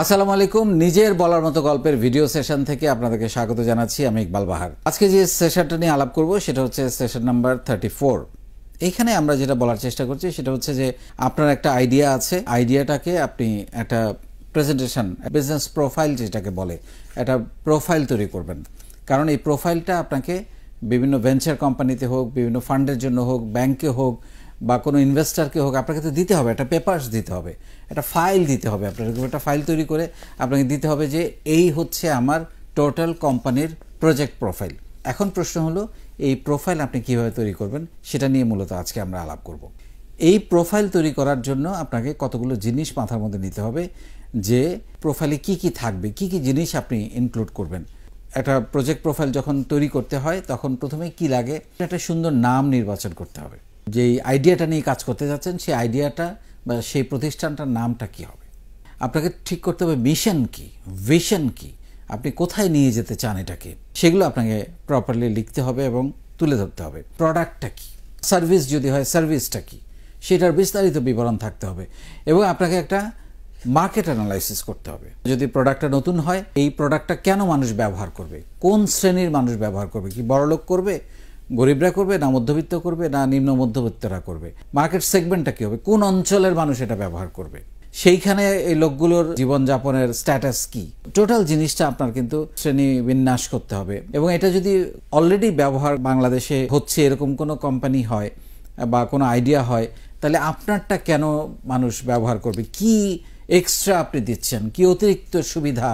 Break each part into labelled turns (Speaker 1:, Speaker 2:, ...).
Speaker 1: আসসালামু আলাইকুম। নিজের বলার মতো গল্পের ভিডিও সেশন থেকে আপনাদেরকে স্বাগত জানাচ্ছি। আমি ইকবাল বাহার। আজকে যে সেশনটা নিয়ে আলাপ করব সেটা হচ্ছে সেশন নাম্বার 34। এইখানে আমরা যেটা বলার চেষ্টা করছি সেটা হচ্ছে যে আপনার একটা আইডিয়া আছে, আইডিয়াটাকে আপনি একটা প্রেজেন্টেশন, বিজনেস প্রোফাইল যেটাকে বলে, একটা প্রোফাইল তৈরি করবেন। কারণ এই প্রোফাইলটা আপনাকে বিভিন্ন ভেঞ্চার কোম্পানিতে হোক, বিভিন্ন ফান্ডের জন্য হোক, ব্যাংকে হোক বা কোনো ইনভেস্টারকে হোক, আপনাকে তো দিতে হবে, একটা পেপারস দিতে হবে, একটা ফাইল দিতে হবে। আপনার একটা ফাইল তৈরি করে আপনাকে দিতে হবে যে এই হচ্ছে আমার টোটাল কোম্পানির প্রজেক্ট প্রোফাইল। এখন প্রশ্ন হলো এই প্রোফাইল আপনি কীভাবে তৈরি করবেন, সেটা নিয়ে মূলত আজকে আমরা আলাপ করব। এই প্রোফাইল তৈরি করার জন্য আপনাকে কতগুলো জিনিস মাথার মধ্যে নিতে হবে, যে প্রোফাইলে কি কি থাকবে, কি কি জিনিস আপনি ইনক্লুড করবেন। একটা প্রজেক্ট প্রোফাইল যখন তৈরি করতে হয় তখন প্রথমে কি লাগে, একটা সুন্দর নাম নির্বাচন করতে হবে। যেই আইডিয়াটা নিয়ে কাজ করতে যাচ্ছেন সেই আইডিয়াটা বা সেই প্রতিষ্ঠানটার নামটা কি হবে। আপনাকে ঠিক করতে হবে মিশন কি, ভিশন কি, আপনি কোথায় নিয়ে যেতে চান এটাকে, সেগুলো আপনাকে প্রপারলি লিখতে হবে এবং তুলে ধরতে হবে। প্রোডাক্টটা কি, সার্ভিস যদি হয় সার্ভিসটা কি, সেটার বিস্তারিত বিবরণ থাকতে হবে। এবং আপনাকে একটা মার্কেট অ্যানালাইসিস করতে হবে। যদি প্রোডাক্টটা নতুন হয়, এই প্রোডাক্টটা কেন মানুষ ব্যবহার করবে, কোন শ্রেণীর মানুষ ব্যবহার করবে, কি বড়লোক করবে, গরিবরা করবে, না মধ্যবিত্ত করবে, না নিম্ন মধ্যবিত্তরা করবে, মার্কেট সেগমেন্টটা কী হবে, কোন অঞ্চলের মানুষ এটা ব্যবহার করবে, সেইখানে এই লোকগুলোর জীবনযাপনের স্ট্যাটাস কি, টোটাল জিনিসটা আপনার কিন্তু শ্রেণী বিন্যাস করতে হবে। এবং এটা যদি অলরেডি ব্যবহার বাংলাদেশে হচ্ছে এরকম কোনো কোম্পানি হয় বা কোনো আইডিয়া হয়, তাহলে আপনারটা কেন মানুষ ব্যবহার করবে, কি এক্সট্রা আপনি দিচ্ছেন, কি অতিরিক্ত সুবিধা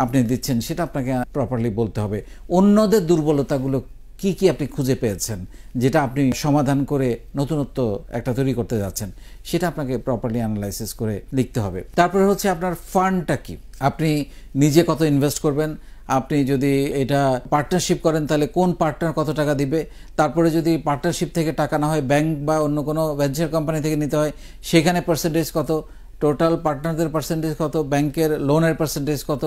Speaker 1: আপনি দিচ্ছেন, সেটা আপনাকে প্রপারলি বলতে হবে। অন্যদের দুর্বলতাগুলো কি কি আপনি খুঁজে পেয়েছেন, যেটা আপনি সমাধান করে নতুনত্ব একটা তৈরি করতে যাচ্ছেন, সেটা আপনাকে প্রপারলি অ্যানালাইসিস করে লিখতে হবে। তারপরে হচ্ছে আপনার ফান্ডটা কি, আপনি নিজে কত ইনভেস্ট করবেন, আপনি যদি এটা পার্টনারশিপ করেন তাহলে কোন পার্টনার কত টাকা দিবে, তারপরে যদি পার্টনারশিপ থেকে টাকা না হয় ব্যাংক বা অন্য কোনো ভেঞ্চার কোম্পানি থেকে নিতে হয়, সেখানে পার্সেন্টেজ কত, টোটাল পার্টনারদের পার্সেন্টেজ কত, ব্যাংকের লোনের পার্সেন্টেজ কত,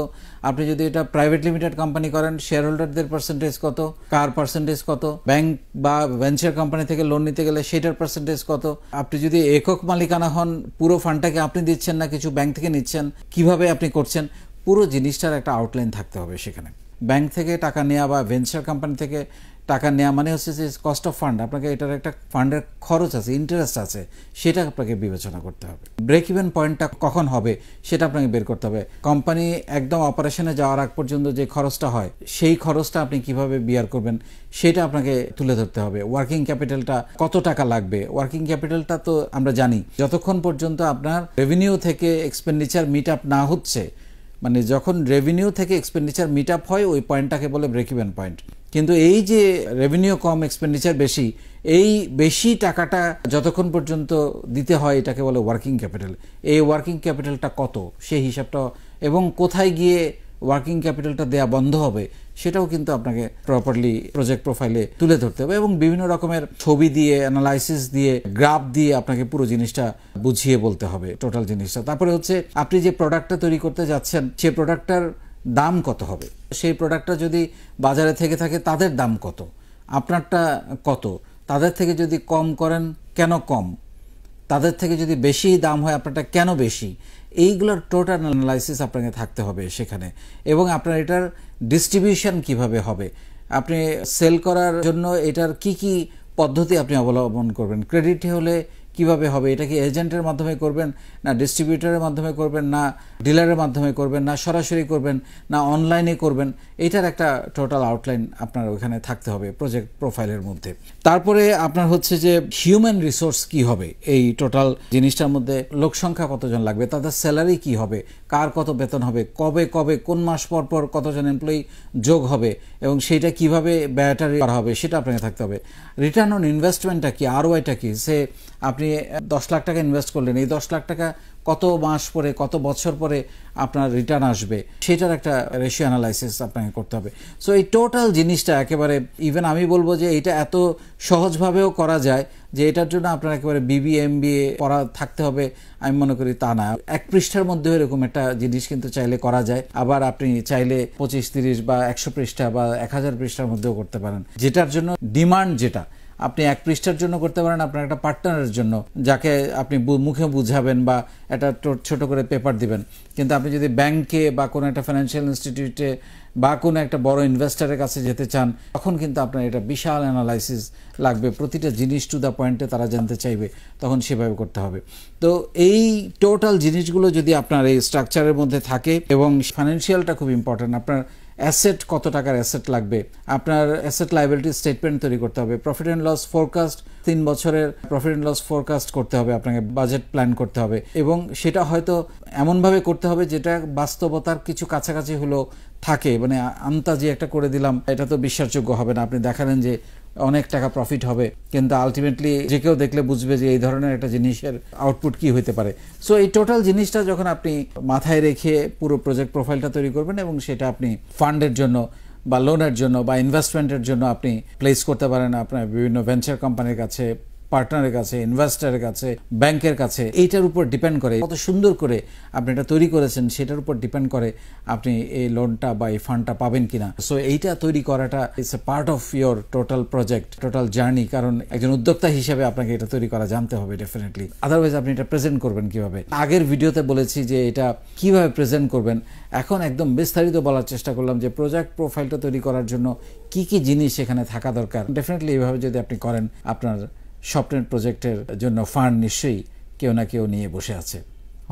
Speaker 1: আপনি যদি এটা প্রাইভেট লিমিটেড কোম্পানি করেন শেয়ার হোল্ডারদের পার্সেন্টেজ কত, কার পার্সেন্টেজ কত, ব্যাংক বা ভেঞ্চার কোম্পানি থেকে লোন নিতে গেলে সেটার পার্সেন্টেজ কত, আপনি যদি একক মালিকানা হন পুরো ফান্ডটাকে আপনি দিচ্ছেন না কিছু ব্যাংক থেকে নিচ্ছেন, কিভাবে আপনি করছেন, পুরো জিনিসটার একটা আউটলাইন থাকতে হবে সেখানে। ব্যাংক থেকে টাকা নেওয়া বা ভেঞ্চার কোম্পানি থেকে টাকা নেওয়া মানে হচ্ছে যে কস্ট অফ ফান্ড, আপনাকে এটার একটা ফান্ডের খরচ আছে, ইন্টারেস্ট আছে, সেটা আপনাকে বিবেচনা করতে হবে। ব্রেক ইভেন পয়েন্টটা কখন হবে সেটা আপনাকে বের করতে হবে। কোম্পানি একদম অপারেশনে যাওয়ার আগ পর্যন্ত যে খরচটা হয় সেই খরচটা আপনি কিভাবে বিয়ার করবেন সেটা আপনাকে তুলে ধরতে হবে। ওয়ার্কিং ক্যাপিটালটা কত টাকা লাগবে, ওয়ার্কিং ক্যাপিটালটা তো আমরা জানি, যতক্ষণ পর্যন্ত আপনার রেভিনিউ থেকে এক্সপেন্ডিচার মিট আপ না হচ্ছে, মানে যখন রেভিনিউ থেকে এক্সপেন্ডিচার মিট আপ হয় ওই পয়েন্টটাকে বলে ব্রেক ইভেন পয়েন্ট। কিন্তু এই যে রেভিনিউ কম এক্সপেন্ডিচার বেশি, এই বেশি টাকাটা যতক্ষণ পর্যন্ত দিতে হয় এটাকে বলে ওয়ার্কিং ক্যাপিটাল। এই ওয়ার্কিং ক্যাপিটালটা কত সেই হিসাবটা, এবং কোথায় গিয়ে ওয়ার্কিং ক্যাপিটালটা দেয়া বন্ধ হবে সেটাও কিন্তু আপনাকে প্রপারলি প্রজেক্ট প্রোফাইলে তুলে ধরতে হবে। এবং বিভিন্ন রকমের ছবি দিয়ে, অ্যানালাইসিস দিয়ে, গ্রাফ দিয়ে আপনাকে পুরো জিনিসটা বুঝিয়ে বলতে হবে টোটাল জিনিসটা। তারপরে হচ্ছে আপনি যে প্রোডাক্টটা তৈরি করতে যাচ্ছেন সেই প্রোডাক্টটার দাম কত হবে, সেই প্রোডাক্টটা যদি বাজারে থেকে থাকে তাদের দাম কত, আপনারটা কত, তাদের থেকে যদি কম করেন কেন কম, তাদের থেকে যদি বেশি দাম হয় আপনারটা কেন বেশি, এইগুলোর টোটাল অ্যানালাইসিস আপনাকে থাকতে হবে সেখানে। এবং আপনার এটার ডিস্ট্রিবিউশন কিভাবে হবে, আপনি সেল করার জন্য এটার কি কি পদ্ধতি আপনি অবলম্বন করবেন, ক্রেডিট হলে কিভাবে হবে, এটা কি এজেন্টের মাধ্যমে করবেন, না ডিস্ট্রিবিউটরের মাধ্যমে করবেন, না ডিলারের মাধ্যমে করবেন, না সরাসরি করবেন, না অনলাইনে করবেন, এইটার একটা টোটাল আউটলাইন আপনার ওখানে থাকতে হবে প্রজেক্ট প্রোফাইলের মধ্যে। তারপরে আপনার হচ্ছে যে হিউম্যান রিসোর্স কি হবে, এই টোটাল জিনিসটার মধ্যে লোক সংখ্যা কতজন লাগবে, তাদের স্যালারি কি হবে, কার কত বেতন হবে, কবে কবে কোন মাস পর পর কতজন এমপ্লয়ি যোগ হবে, এবং সেইটা কিভাবে ব্যয়টা করা হবে সেটা আপনাকে থাকতে হবে। রিটার্ন অন ইনভেস্টমেন্টটা কি, আরওআইটা কি, সে আপনি 10 লাখ টাকা ইনভেস্ট করলেন, এই 10 লাখ টাকা কত মাস পরে কত বছর পরে আপনার রিটার্ন আসবে, সেটার একটা রেশিও অ্যানালাইসিস আপনাকে করতে হবে। সো এই টোটাল জিনিসটা একেবারে, ইভেন আমি বলবো যে এটা এত সহজভাবেও করা যায় যে এটার জন্য আপনার একেবারে বিবিএ এমবিএ পড়া থাকতে হবে আমি মনে করি তা না। এক পৃষ্ঠার মধ্যে এরকম একটা জিনিস কিন্তু চাইলে করা যায়, আবার আপনি চাইলে 25-30 বা 100 পৃষ্ঠা বা 1000 পৃষ্ঠার মধ্যেও করতে পারেন, যেটার জন্য ডিমান্ড যেটা আপনি এক পৃষ্ঠার জন্য করতে পারেন, আপনার একটা পার্টনারের জন্য যাকে আপনি মুখে বুঝাবেন বা একটা ছোট করে পেপার দিবেন। কিন্তু আপনি যদি ব্যাংকে বা কোনো একটা ফাইন্যান্সিয়াল ইনস্টিটিউটে বা কোনো একটা বড় ইনভেস্টরের কাছে যেতে চান, তখন কিন্তু আপনার এটা বিশাল অ্যানালাইসিস লাগবে, প্রতিটা জিনিস টু দ্য পয়েন্টে তারা জানতে চাইবে, তখন সেভাবে করতে হবে। তো এই টোটাল জিনিসগুলো যদি আপনার এই স্ট্রাকচারের মধ্যে থাকে, এবং ফাইন্যান্সিয়ালটা খুব ইম্পর্ট্যান্ট, আপনার অ্যাসেট কত টাকার অ্যাসেট লাগবে, আপনার অ্যাসেট লায়াবিলিটি স্টেটমেন্ট তৈরি করতে হবে, প্রফিট অ্যান্ড লস ফোরকাস্ট 3 বছরের প্রফিট অ্যান্ড লস ফোরকাস্ট করতে হবে, আপনাকে বাজেট প্ল্যান করতে হবে, এবং সেটা হয়তো এমনভাবে করতে হবে যেটা বাস্তবতার কিছু কাছাকাছি হলেও থাকে। মানে আন্তাজি একটা করে দিলাম, এটা তো বিশ্বাসযোগ্য হবে না। আপনি দেখালেন যে অনেক টাকা প্রফিট হবে, কিন্তু আলটিমেটলি যে কেউ দেখলে বুঝবে যে এই ধরনের একটা জিনিসের আউটপুট কি হতে পারে। সো এই টোটাল জিনিসটা যখন আপনি মাথায় রেখে পুরো প্রজেক্ট প্রোফাইলটা তৈরি করবেন, এবং সেটা আপনি ফান্ডের জন্য বা লোনের জন্য বা ইনভেস্টমেন্টের জন্য আপনি প্লেস করতে পারেন আপনার বিভিন্ন ভেঞ্চার কোম্পানির কাছে, পার্টনারের কাছে, ইনভেস্টরের কাছে, ব্যাংকের কাছে। এইটার উপর ডিপেন্ড করে কত সুন্দর করে আপনি এটা তৈরি করেছেন, সেটার উপর ডিপেন্ড করে আপনি এই লোনটা বা এই ফান্ডটা পাবেন কিনা। সো এইটা তৈরি করাটা it's a part of your total project, total journey. কারণ একজন উদ্যোক্তা হিসেবে আপনাকে এটা তৈরি করা জানতে হবে ডেফিনেটলি, আদারওয়াইজ আপনি এটা প্রেজেন্ট করবেন কিভাবে। আগের ভিডিওতে বলেছি যে এটা কিভাবে প্রেজেন্ট করবেন, এখন একদম বিস্তারিত বলার চেষ্টা করলাম যে প্রজেক্ট প্রোফাইলটা তৈরি করার জন্য কি কি জিনিস এখানে থাকা দরকার। ডেফিনেটলি এইভাবে যদি আপনি করেন, আপনার স্বপ্নের প্রজেক্টের জন্য ফান্ড নিশ্চয়ই কেউ না কেউ নিয়ে বসে আছে।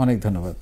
Speaker 1: অনেক ধন্যবাদ।